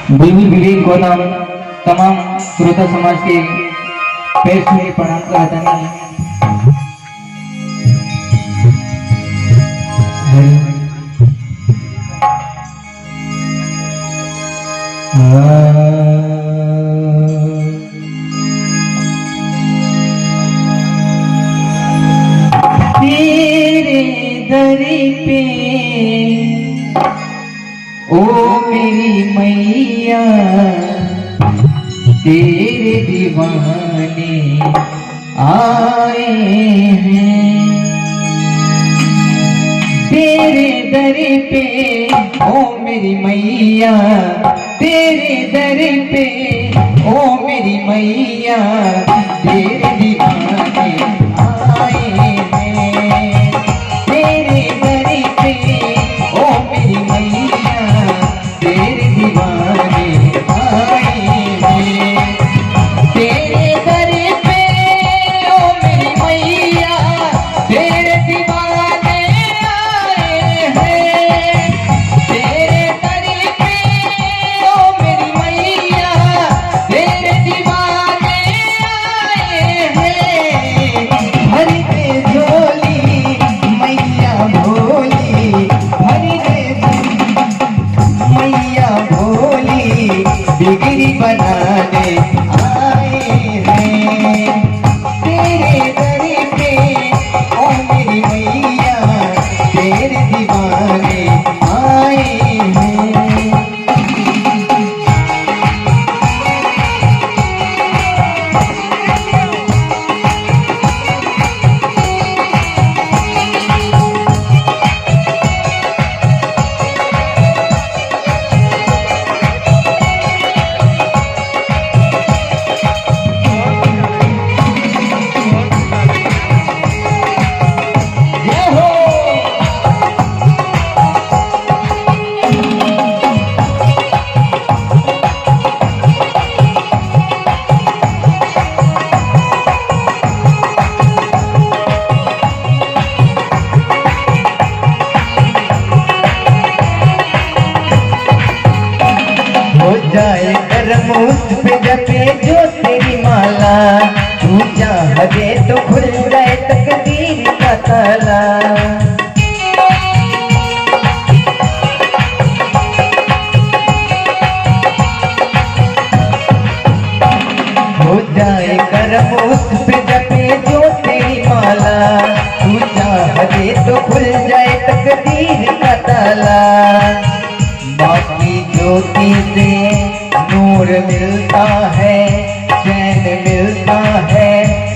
बुलबुल विवेक गौतम तमाम श्रोता समाज के पैर छूने प्रणाम करता तेरे दर पे ओ मेरी मैया तेरे दीवाने आए हैं। तेरे दर पे ओ मेरी मैया तेरे दर पे ओ मेरी मैया तेरे दीवाने आए हैं। तेरे दर पे ओ मेरी मैया तेरे दीवाने आए हैं। तेरे दर पे ओ मेरी मैया तेरे दीवाने आए हैं। तेरे दर पे ओ मेरी मैया तेरे दीवाने आए हैं। भर दे झोली मैया भोली भर दे मैया भोली बिगड़ी बनाने आए हैं। तेरे दर पे ओ मेरी मैया तेरे दीवाने आए हैं। हो जाए करम उस पे जपे जो तेरी माला तू चाह दे तो खुल जाए तकदीर का ताला। हो जाए करम उस पे जपे जो तेरी माला तू चाह दे तो खुल जाए तकदीर का ताला। बाकी ज्योति से नूर मिलता है चैन मिलता है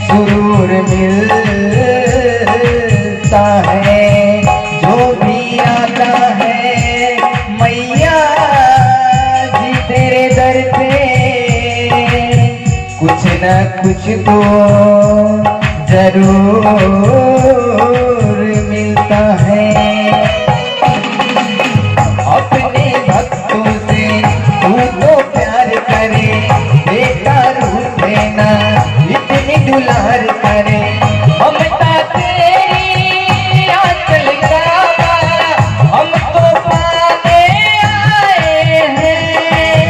सुरूर मिलता है। जो भी आता है मैया जी तेरे दर पे कुछ न कुछ तो जरूर मिलता है। अपने भक्तों से तू तो प्यार करे बेटा रूठ लेना इतनी दुलार करे। ममता तेरी आंचल काबा हमको पाने आए हैं।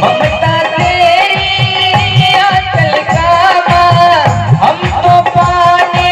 ममता तेरी आंचल काबा हमको पाने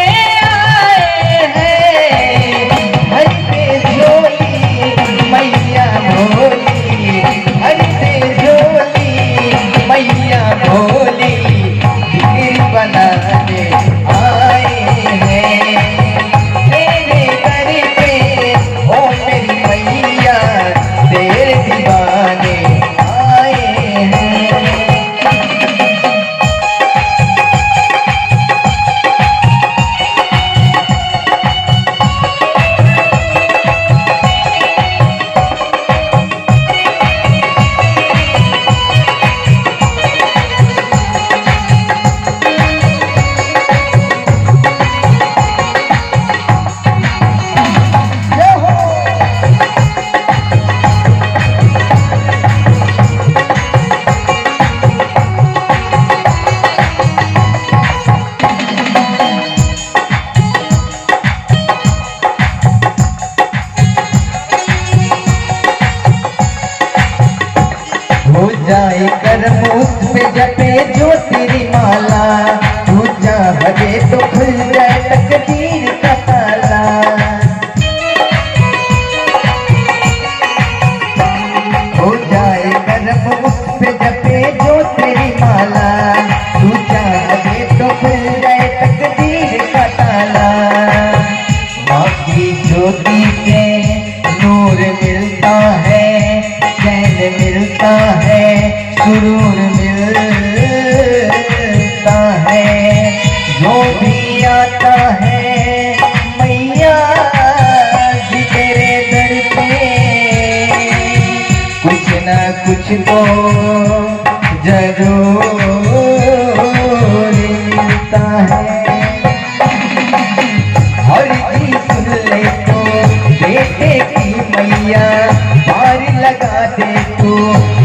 हो जाए कर्म उस पे जपे जो तेरी माला, तू चाह दे तो खुल जाए तकदीर का ताला। हो जाए कर्म उस पे जपे जो तेरी माला, तू चाह दे तो खुल जाए तकदीर का ताला। माँ की ज्योति से नूर मिलता है, चैन मिलता है, सुरूर मिलता है। जो भी आता है मैया जी तेरे दर पे, कुछ ना कुछ तो जरूर मिलता है। हर जी सुन ले तो बेटे की मैया, पार लगा दे तो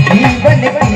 जीवन की